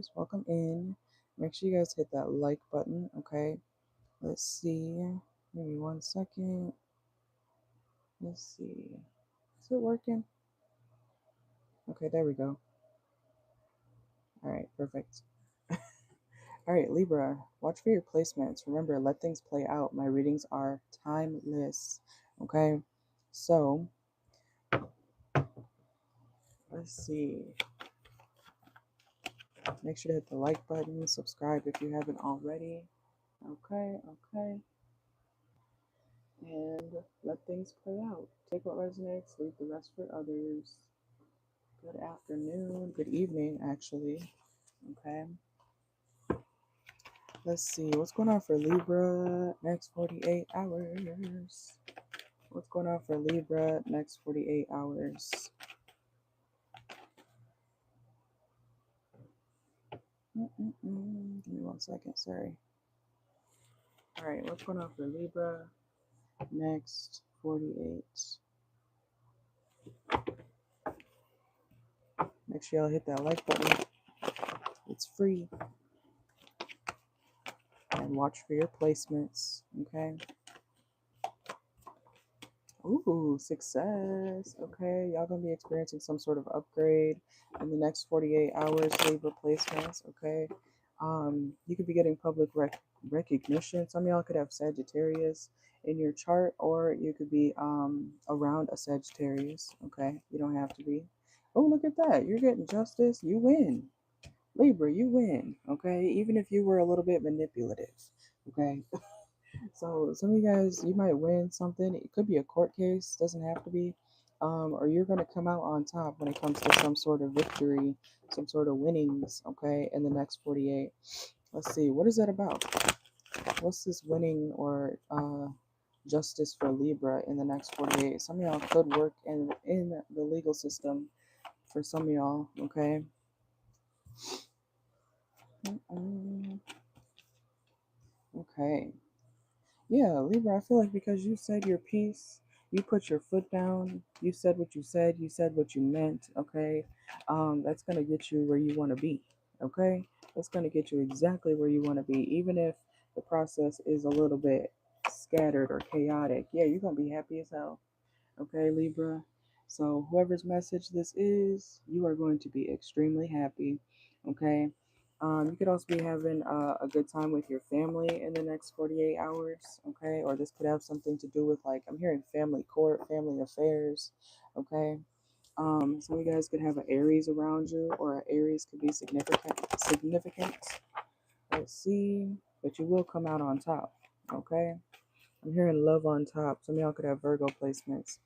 viewers. Welcome in. Make sure you guys hit that like button, okay? Let's see. Maybe 1 second. Let's see. Is it working? Okay, there we go. All right, perfect. All right, Libra, watch for your placements. Remember, let things play out. My readings are timeless, okay? So, let's see. Make sure to hit the like button, subscribe if you haven't already. Okay, okay. And let things play out. Take what resonates, leave the rest for others. Good afternoon, good evening, actually. Okay. Let's see what's going on for Libra next 48 hours. What's going on for Libra next 48 hours? Give me 1 second, sorry. All right, what's going on for Libra next 48? Make sure y'all hit that like button. It's free. And watch for your placements, okay? Ooh, success. Okay, y'all gonna be experiencing some sort of upgrade in the next 48 hours, Libra placements, okay? You could be getting public recognition. Some of y'all could have Sagittarius in your chart, or you could be around a Sagittarius, okay? You don't have to be. Oh, look at that. You're getting justice. You win. Libra, you win, okay? Even if you were a little bit manipulative, okay? So some of you guys, you might win something. It could be a court case, doesn't have to be. Or you're gonna come out on top when it comes to some sort of victory, some sort of winnings, okay, in the next 48. Let's see, what is that about? What's this winning or justice for Libra in the next 48? Some of y'all could work in the legal system for some of y'all, okay? Okay. Yeah, Libra, I feel like because you said your piece, you put your foot down, you said what you meant, okay? That's gonna get you where you wanna be, okay? That's gonna get you exactly where you wanna be, even if the process is a little bit scattered or chaotic. Yeah, you're gonna be happy as hell, okay, Libra? So whoever's message this is, you are going to be extremely happy, okay? You could also be having a good time with your family in the next 48 hours, okay? Or this could have something to do with, like, I'm hearing family court, family affairs, okay? Some of you guys could have an Aries around you, or an Aries could be significant. Let's see, but you will come out on top, okay? I'm hearing love on top. Some of y'all could have Virgo placements.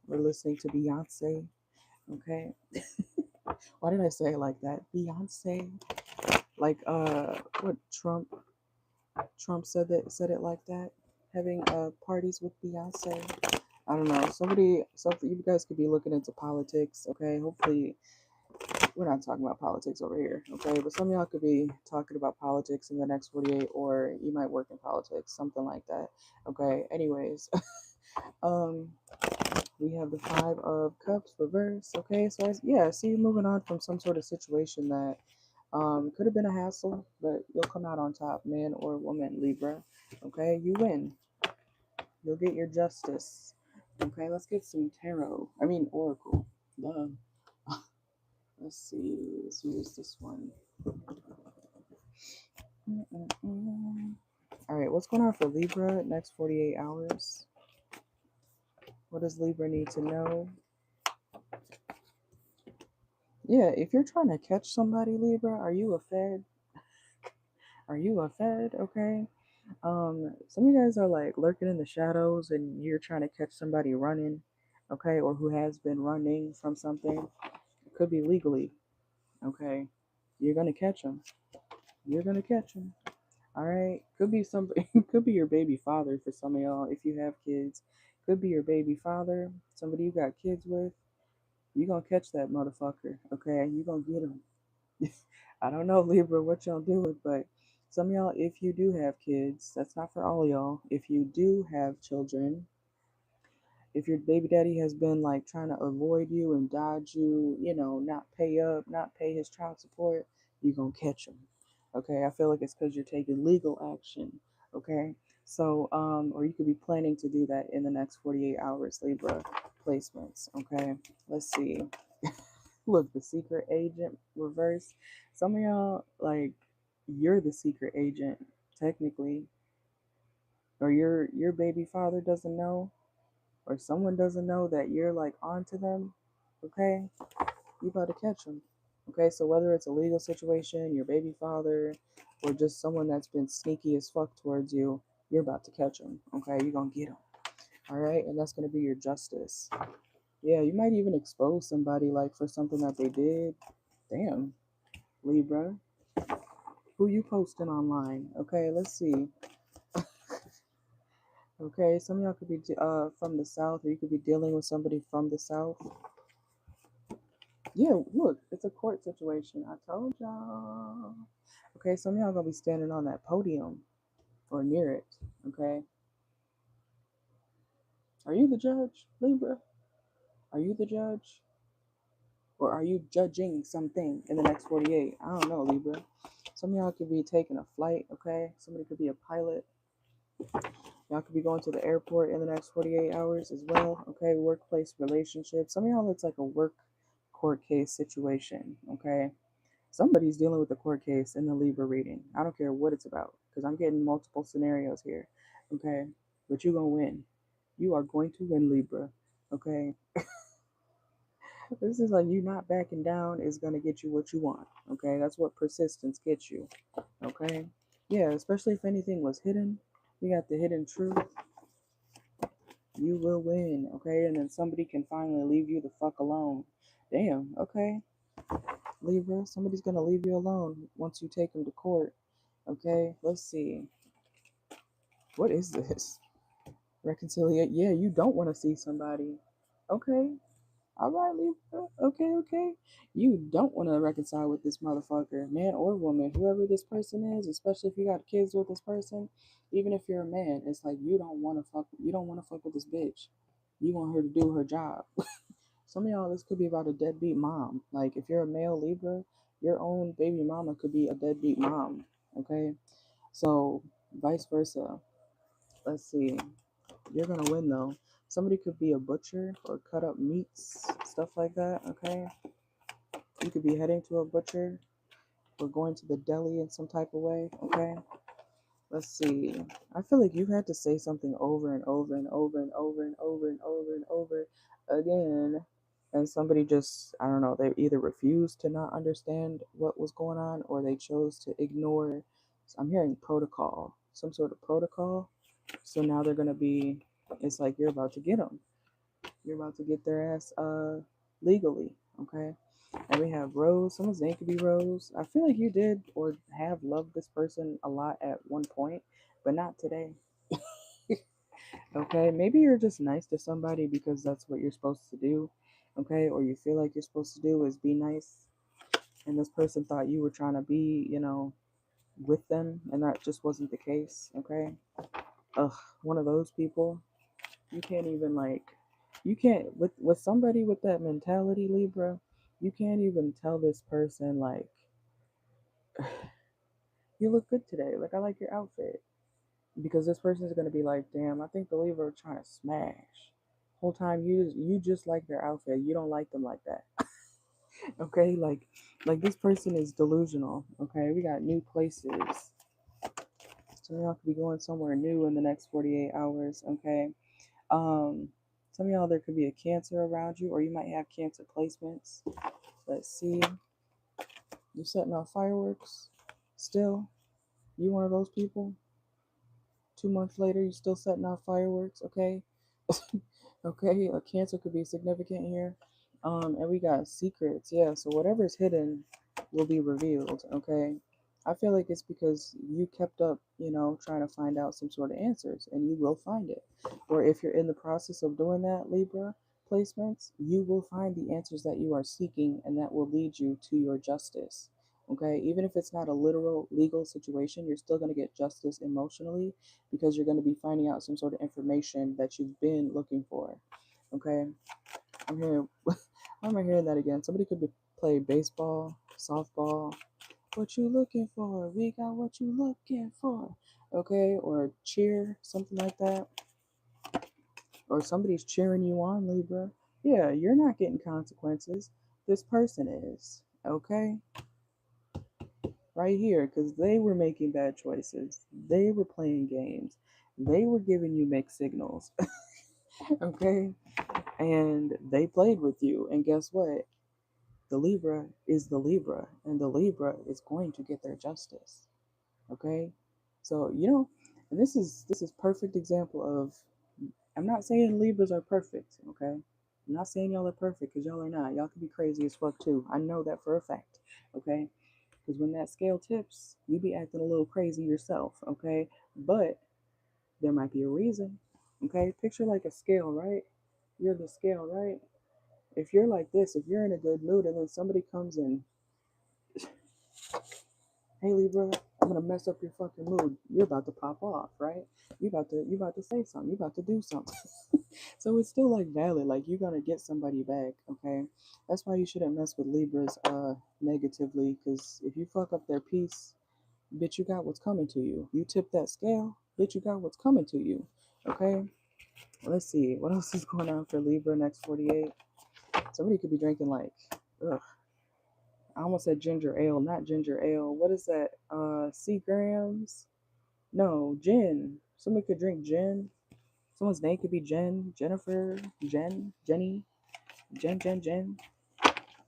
We're listening to Beyonce, okay? Why did I say it like that? Beyonce. Like what Trump said it like that, having parties with Beyonce. I don't know. Something you guys could be looking into politics, okay? Hopefully we're not talking about politics over here, okay? But some of y'all could be talking about politics in the next 48, or you might work in politics, something like that. Okay. Anyways, um we have the 5 of Cups reverse. Okay, so yeah, I see you moving on from some sort of situation that could have been a hassle, but you'll come out on top, man or woman, Libra. Okay, you win. You'll get your justice. Okay, let's get some tarot. I mean, oracle. Love. Let's see. Let's use this one. All right, what's going on for Libra next 48 hours? What does Libra need to know? Yeah, if you're trying to catch somebody, Libra, are you a Fed? Are you a Fed? Okay. Some of you guys are like lurking in the shadows and you're trying to catch somebody running, okay, or who has been running from something. It could be legally, okay. You're gonna catch them. You're gonna catch them. All right. Could be somebody. Could be your baby father for some of y'all if you have kids. Could be your baby father, somebody you got kids with. You gonna catch that motherfucker, okay? You gonna get him. I don't know, Libra, what y'all do, but some of y'all, if you do have kids, that's not for all y'all. If you do have children, If your baby daddy has been like trying to avoid you and dodge you, not pay up, not pay his child support, you're going to catch him. Okay. I feel like it's because you're taking legal action. Okay. So, or you could be planning to do that in the next 48 hours, Libra placements. Okay. Let's see. Look, the secret agent reverse. Some of y'all, like, you're the secret agent, technically, or your baby father doesn't know, or someone doesn't know that you're like onto them. Okay, you about to catch them. Okay, so whether it's a legal situation, your baby father, or just someone that's been sneaky as fuck towards you, you're about to catch them. Okay, you're gonna get them. All right, and that's gonna be your justice. Yeah, you might even expose somebody like for something that they did. Damn, Libra, who you posting online? Okay, let's see. Okay, some of y'all could be from the south, or you could be dealing with somebody from the south. Yeah, look, it's a court situation. I told y'all. Okay, some of y'all gonna be standing on that podium or near it. Okay, are you the judge, Libra? Are you the judge, or are you judging something in the next 48? I don't know, Libra. Some of y'all could be taking a flight. Okay, somebody could be a pilot. Y'all could be going to the airport in the next 48 hours as well. Okay, workplace relationships. Some of y'all, it's like a work court case situation. Okay, somebody's dealing with a court case in the Libra reading. I don't care what it's about because I'm getting multiple scenarios here. Okay, but you're gonna win. You are going to win, Libra. Okay, this is like you not backing down is gonna get you what you want. Okay, that's what persistence gets you. Okay, yeah, especially if anything was hidden. We got the hidden truth. You will win, okay? And then somebody can finally leave you the fuck alone. Damn, okay. Libra, somebody's gonna leave you alone once you take them to court. Okay, let's see. What is this? Reconciliate. Yeah, you don't want to see somebody. Okay, all right, Libra. Okay, okay. You don't want to reconcile with this motherfucker, man or woman, whoever this person is, especially if you got kids with this person. Even if you're a man, it's like you don't want to fuck. You don't want to fuck with this bitch. You want her to do her job. Some of y'all, this could be about a deadbeat mom. Like, if you're a male Libra, your own baby mama could be a deadbeat mom. Okay? So, vice versa. Let's see. You're going to win, though. Somebody could be a butcher or cut up meats, stuff like that. Okay? You could be heading to a butcher or going to the deli in some type of way. Okay? Let's see. I feel like you've had to say something over and over and over and over and over and over and over again. And somebody just, I don't know, they either refused to not understand what was going on or they chose to ignore. So I'm hearing protocol, some sort of protocol. So now they're going to be, it's like you're about to get them. You're about to get their ass legally. Okay? And we have Rose. Someone's name could be Rose. I feel like you did or have loved this person a lot at one point, but not today. Okay, maybe you're just nice to somebody because that's what you're supposed to do. Okay, or you feel like you're supposed to do is be nice, and this person thought you were trying to be, with them, and that just wasn't the case. Okay, ugh, one of those people. You can't even like, you can't with somebody with that mentality, Libra. You can't even tell this person like, you look good today. Like I like your outfit because this person is gonna be like, damn, I think the Libra are trying to smash. Whole time you just like their outfit. You don't like them like that. Okay, like this person is delusional. Okay, we got new places. Some of y'all could be going somewhere new in the next 48 hours. Okay, um, some of y'all there could be a Cancer around you, or you might have Cancer placements. Let's see. You setting off fireworks? Still, you one of those people? 2 months later, you still setting off fireworks? Okay, okay. A Cancer could be significant here. And we got secrets. Yeah, so whatever's hidden will be revealed. Okay. I feel like it's because you kept up, trying to find out some sort of answers, and you will find it. Or if you're in the process of doing that, Libra placements, you will find the answers that you are seeking, and that will lead you to your justice. Okay, even if it's not a literal legal situation, you're still going to get justice emotionally because you're going to be finding out some sort of information that you've been looking for. Okay, I'm hearing, I'm hearing that again. Somebody could be play baseball, softball. What you looking for? We got what you looking for. Okay, or cheer, something like that. Or somebody's cheering you on, Libra. Yeah, you're not getting consequences. This person is. Okay, right here, because they were making bad choices. They were playing games. They were giving you mixed signals. Okay, and they played with you. And guess what? The Libra is the Libra, and the Libra is going to get their justice. Okay, so and this is perfect example of. I'm not saying Libras are perfect. Okay, I'm not saying y'all are perfect because y'all are not. Y'all can be crazy as fuck too. I know that for a fact. Okay, because when that scale tips, you be acting a little crazy yourself. Okay, but there might be a reason. Okay, picture like a scale, right? You're the scale, right? If you're like this, if you're in a good mood and then somebody comes in, hey Libra, I'm gonna mess up your fucking mood. You're about to pop off, right? You about to say something. You about to do something. So it's still like valid. Like you're gonna get somebody back. Okay, that's why you shouldn't mess with Libras negatively. Because if you fuck up their peace, bitch, you got what's coming to you. You tip that scale, bitch, you got what's coming to you. Okay. Let's see what else is going on for Libra next 48. Somebody could be drinking like, ugh, I almost said ginger ale, not ginger ale. What is that? Seagrams? No, gin. Somebody could drink gin. Someone's name could be Jen, Jennifer, Jen, Jenny, Jen.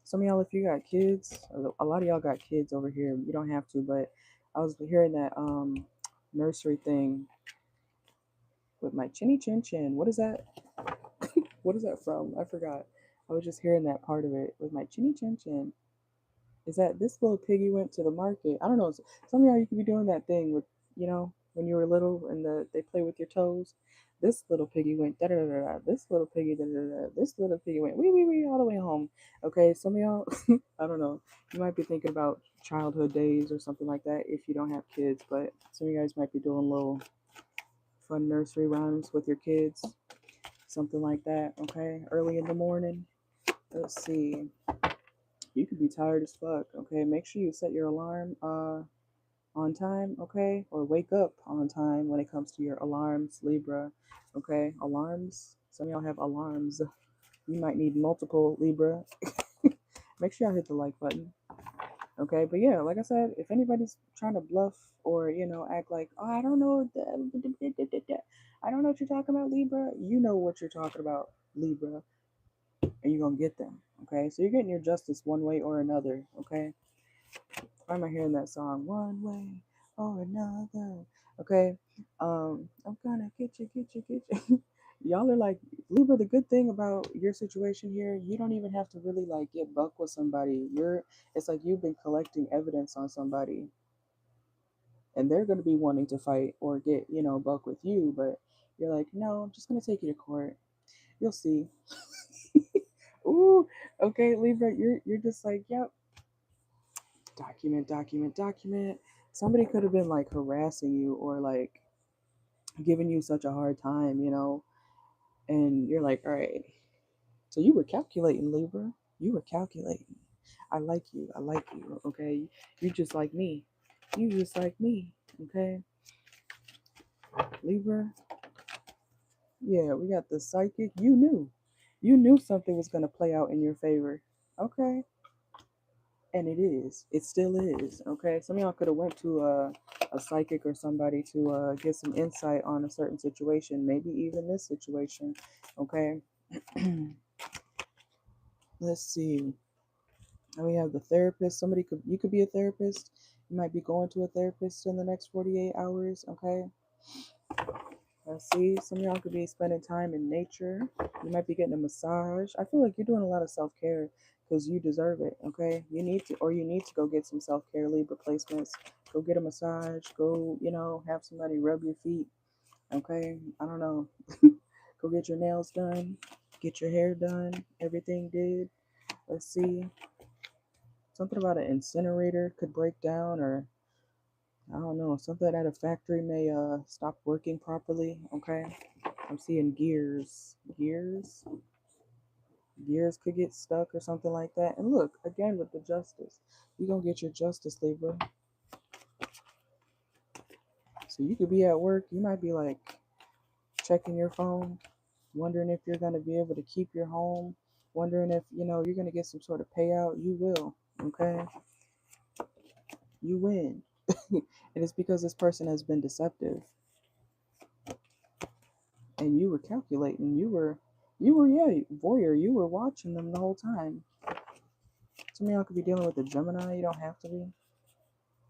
Some of y'all, if you got kids, a lot of y'all got kids over here. You don't have to, but I was hearing that nursery thing with my chinny chin chin. What is that? What is that from? I forgot. I was just hearing that part of it with my chinny chin chin. Is that this little piggy went to the market? I don't know. Some of y'all you could be doing that thing with, when you were little and they play with your toes. This little piggy went da da da da. This little piggy da da da. This little piggy went wee all the way home. Okay, some of y'all, I don't know. You might be thinking about childhood days or something like that if you don't have kids, but some of you guys might be doing little fun nursery rhymes with your kids, something like that. Okay, early in the morning. Let's see. You could be tired as fuck. Okay, make sure you set your alarm on time. Okay, or wake up on time when it comes to your alarms, Libra. Okay, alarms. Some of y'all have alarms. You might need multiple, Libra. Make sure y'all hit the like button. Okay, but yeah, like I said, if anybody's trying to bluff or act like, oh, I don't know, I don't know what you're talking about, Libra. You know what you're talking about, Libra, and you're gonna get them. Okay, so you're getting your justice one way or another. Okay, why am I hearing that song? One way or another. Okay, I'm gonna get you. Y'all are like Libra. The good thing about your situation here, you don't even have to really like get buck with somebody. It's like you've been collecting evidence on somebody, and they're gonna be wanting to fight or get buck with you, but you're like, no, I'm just gonna take you to court. You'll see. Ooh, okay, Libra, you're just like, yep, document. Somebody could have been like harassing you or like giving you such a hard time, and you're like, all right. So you were calculating, Libra. You were calculating. I like you. I like you. Okay. You just like me. You just like me. Okay. Libra. Yeah, we got the psychic. You knew. You knew something was gonna play out in your favor. Okay. And it is. It still is. Okay. Some of y'all could have went to a psychic or somebody to get some insight on a certain situation, maybe even this situation. Okay. Let's see. And we have the therapist. You could be a therapist. You might be going to a therapist in the next 48 hours. Okay. Let's see. Some of y'all could be spending time in nature. You might be getting a massage. I feel like you're doing a lot of self-care because you deserve it. Okay. You need to go get some self-care Libra placements. Go get a massage. Go, have somebody rub your feet. Okay. I don't know. Go get your nails done. Get your hair done. Everything did. Let's see. Something about an incinerator could break down, or I don't know, something at a factory may stop working properly. Okay, I'm seeing gears. Gears could get stuck or something like that. And look, again with the justice, you're gonna get your justice, Libra. So you could be at work, you might be like checking your phone, wondering if you're gonna be able to keep your home, wondering if you're gonna get some sort of payout. You will, okay? You win. And it's because this person has been deceptive and you were calculating. You were, yeah, voyeur. You were watching them the whole time. Some of y'all could be dealing with a Gemini. You don't have to be.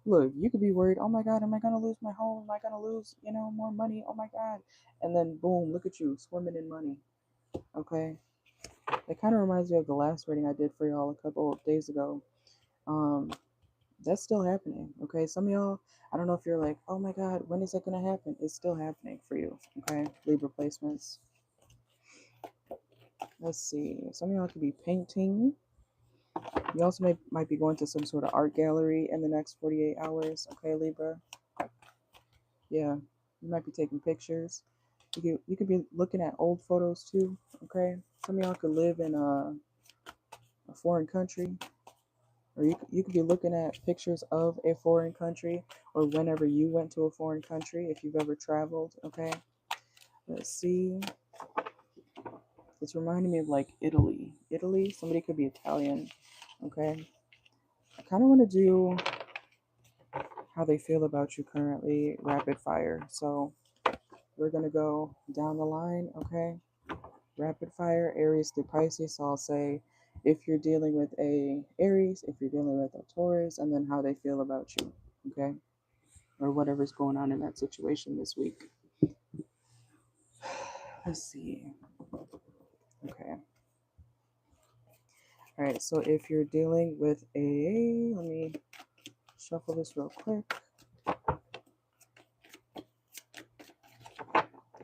Look, you could be worried, oh my God, am I going to lose my home? Am I going to lose, more money? Oh my God. And then boom, look at you swimming in money. Okay. It kind of reminds me of the last reading I did for y'all a couple of days ago. Um, that's still happening. Okay. Some of y'all, I don't know if you're like, oh my God, when is that going to happen? It's still happening for you. Okay. Libra placements. Let's see. Some of y'all could be painting. You also might be going to some sort of art gallery in the next 48 hours. Okay, Libra. Yeah, you might be taking pictures. You could be looking at old photos too. Okay, some of y'all could live in a foreign country, or you could be looking at pictures of a foreign country, or whenever you went to a foreign country, if you've ever traveled. Okay, let's see. It's reminding me of like Italy. Italy. Somebody could be Italian. Okay, I kind of want to do how they feel about you currently, rapid fire. So we're gonna go down the line. Okay. Rapid fire, Aries through Pisces. So I'll say if you're dealing with a Aries, if you're dealing with a Taurus, and then how they feel about you, okay? Or whatever's going on in that situation this week. Let's see. Okay. All right. So if you're dealing with let me shuffle this real quick,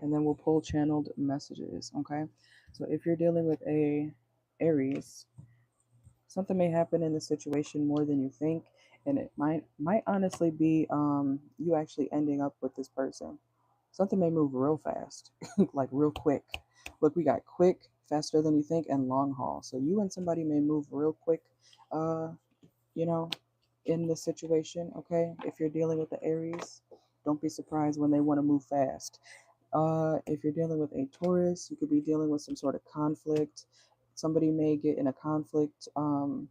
and then we'll pull channeled messages, okay? So if you're dealing with a Aries, something may happen in the situation more than you think, and it might honestly be you actually ending up with this person. Something may move real fast, like real quick. Look, we got quick, faster than you think, and long haul. So you and somebody may move real quick, uh, you know, in this situation. Okay, if you're dealing with the Aries, don't be surprised when they want to move fast. If you're dealing with a Taurus, you could be dealing with some sort of conflict. Somebody may get in a conflict, or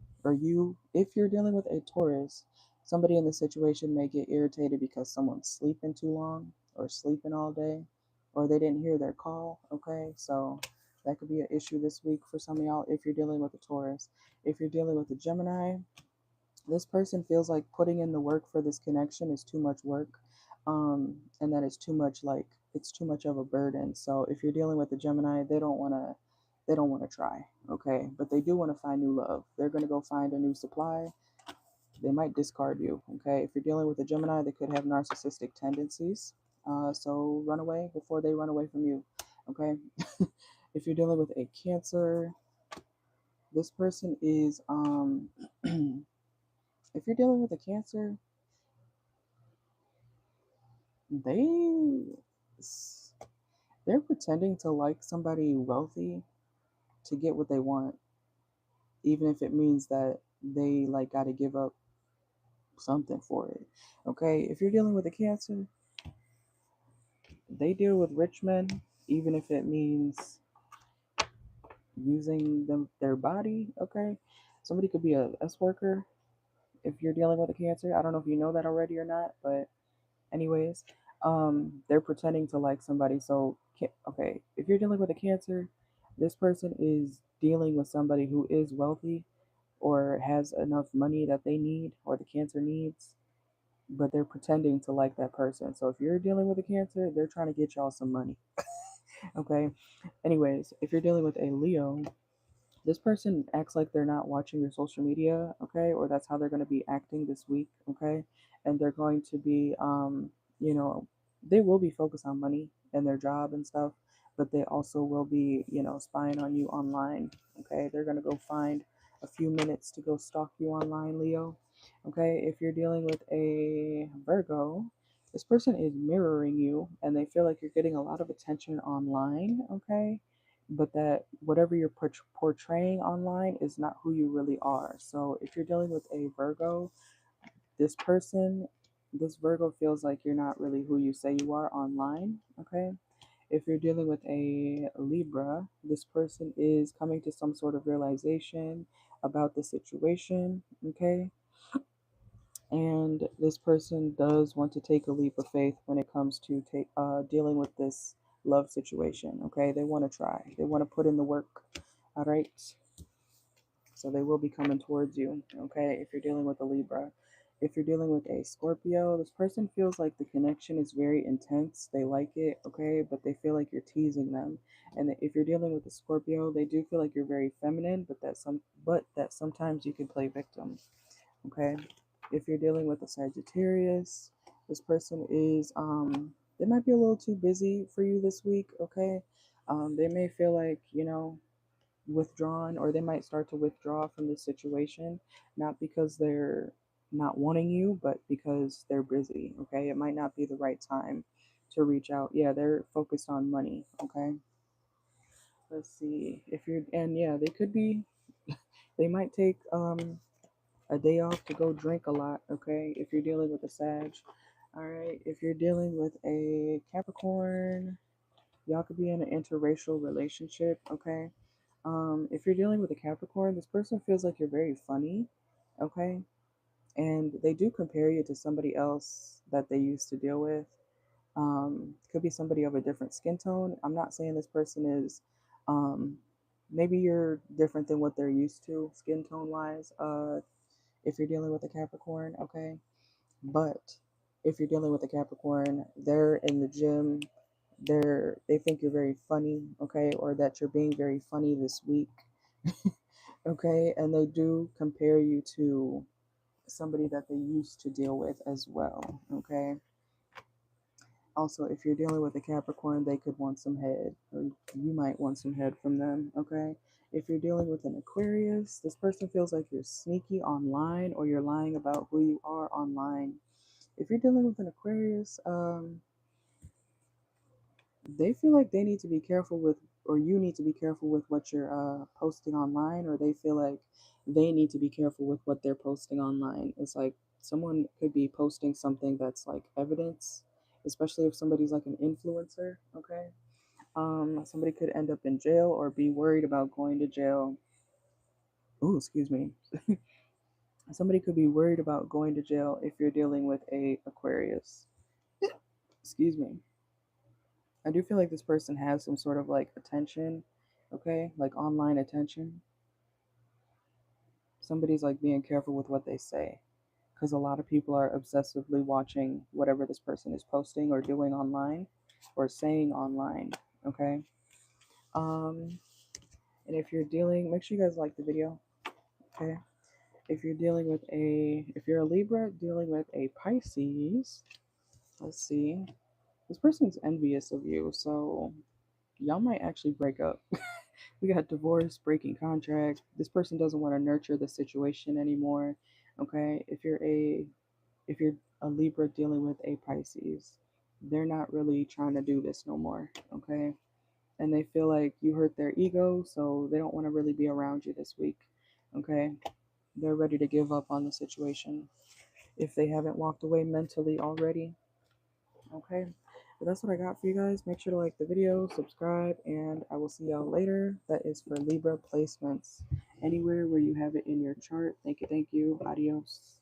if you're dealing with a Taurus, somebody in the situation may get irritated because someone's sleeping too long or sleeping all day, or they didn't hear their call. Okay, so that could be an issue this week for some of y'all if you're dealing with a Taurus. If you're dealing with a Gemini, this person feels like putting in the work for this connection is too much work, and that it's too much, like it's too much of a burden. So if you're dealing with a Gemini, they don't want to try. Okay, but they do want to find new love. They're going to go find a new supply. They might discard you. Okay, if you're dealing with a Gemini, they could have narcissistic tendencies, so run away before they run away from you. Okay. If you're dealing with a Cancer, this person is if you're dealing with a Cancer, they they're pretending to like somebody wealthy to get what they want, even if it means that they like got to give up something for it. Okay, if you're dealing with a Cancer, they deal with rich men, even if it means using their body. Okay, somebody could be a S worker. If you're dealing with a Cancer, I don't know if you know that already or not, but anyways, they're pretending to like somebody. So okay, if you're dealing with a Cancer, this person is dealing with somebody who is wealthy or has enough money that they need or the Cancer needs, but they're pretending to like that person. So if you're dealing with a Cancer, they're trying to get y'all some money. Okay, anyways, if you're dealing with a Leo, this person acts like they're not watching your social media, okay, or that's how they're going to be acting this week, okay, and they're going to be you know they will be focused on money and their job and stuff, but they also will be spying on you online. Okay, they're going to go find a few minutes to go stalk you online, Leo. Okay, if you're dealing with a Virgo, this person is mirroring you and they feel like you're getting a lot of attention online. Okay, but that whatever you're portraying online is not who you really are. So if you're dealing with a Virgo, this person, this Virgo feels like you're not really who you say you are online, okay? If you're dealing with a Libra, this person is coming to some sort of realization about the situation, okay? And this person does want to take a leap of faith when it comes to dealing with this love situation, okay? They want to try, they want to put in the work, all right? So they will be coming towards you, okay? If you're dealing with a Libra. If you're dealing with a Scorpio, this person feels like the connection is very intense. They like it, okay? But they feel like you're teasing them. And if you're dealing with a Scorpio, they do feel like you're very feminine, but that sometimes you can play victim, okay? If you're dealing with a Sagittarius, this person is they might be a little too busy for you this week, okay? They may feel like, withdrawn, or they might start to withdraw from this situation, not because they're not wanting you, but because they're busy, okay? It might not be the right time to reach out. Yeah, they're focused on money, okay? Let's see. If you're and yeah, they could be they might take a day off to go drink a lot, okay? If you're dealing with a Sag. All right, if you're dealing with a Capricorn, y'all could be in an interracial relationship, okay? If you're dealing with a Capricorn, this person feels like you're very funny, okay? And they do compare you to somebody else that they used to deal with. Could be somebody of a different skin tone. I'm not saying this person is, um, maybe you're different than what they're used to skin tone wise. If you're dealing with a Capricorn, okay? But if you're dealing with a Capricorn, they're in the gym, they think you're very funny, okay, or that you're being very funny this week, okay, and they do compare you to somebody that they used to deal with as well, okay. Also, if you're dealing with a Capricorn, they could want some head, or you might want some head from them, okay. If you're dealing with an Aquarius, this person feels like you're sneaky online, or you're lying about who you are online. If you're dealing with an Aquarius, they feel like they need to be careful with, or you need to be careful with what you're posting online, or they feel like they need to be careful with what they're posting online. It's like someone could be posting something that's like evidence, especially if somebody's like an influencer, okay? Somebody could end up in jail or be worried about going to jail. Ooh, excuse me. Somebody could be worried about going to jail if you're dealing with a Aquarius. Excuse me. I do feel like this person has some sort of like attention, okay? Like online attention. Somebody's like being careful with what they say because a lot of people are obsessively watching whatever this person is posting or doing online or saying online, okay? Um, and if you're dealing, make sure you guys like the video, okay? If you're a Libra dealing with a Pisces, let's see, this person's envious of you, so y'all might actually break up. We got divorce, breaking contract. This person doesn't want to nurture the situation anymore. Okay, if you're a Libra dealing with a Pisces, they're not really trying to do this no more. Okay, and they feel like you hurt their ego, so they don't want to really be around you this week. Okay, they're ready to give up on the situation if they haven't walked away mentally already. Okay, but that's what I got for you guys. Make sure to like the video, subscribe, and I will see y'all later. That is for Libra placements. Anywhere where you have it in your chart. Thank you, thank you. Adios.